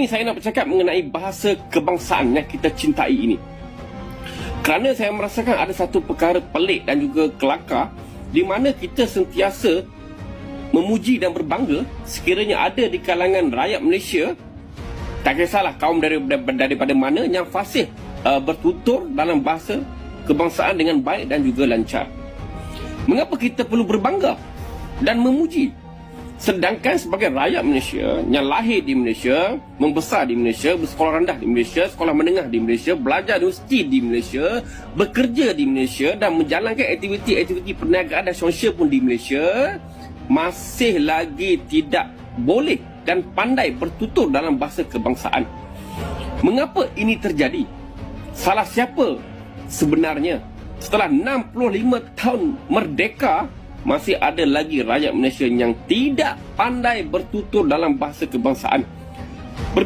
ini saya nak bercakap mengenai bahasa kebangsaan yang kita cintai ini. Kerana saya merasakan ada satu perkara pelik dan juga kelakar di mana kita sentiasa memuji dan berbangga sekiranya ada di kalangan rakyat Malaysia, tak kisahlah kaum daripada mana, yang fasih bertutur dalam bahasa kebangsaan dengan baik dan juga lancar. Mengapa kita perlu berbangga dan memuji? Sedangkan sebagai rakyat Malaysia yang lahir di Malaysia, membesar di Malaysia, bersekolah rendah di Malaysia, sekolah menengah di Malaysia, belajar universiti di Malaysia, bekerja di Malaysia dan menjalankan aktiviti-aktiviti perniagaan dan sosial pun di Malaysia, masih lagi tidak boleh dan pandai bertutur dalam bahasa kebangsaan. Mengapa ini terjadi? Salah siapa sebenarnya? Setelah 65 tahun merdeka, masih ada lagi rakyat Malaysia yang tidak pandai bertutur dalam bahasa kebangsaan.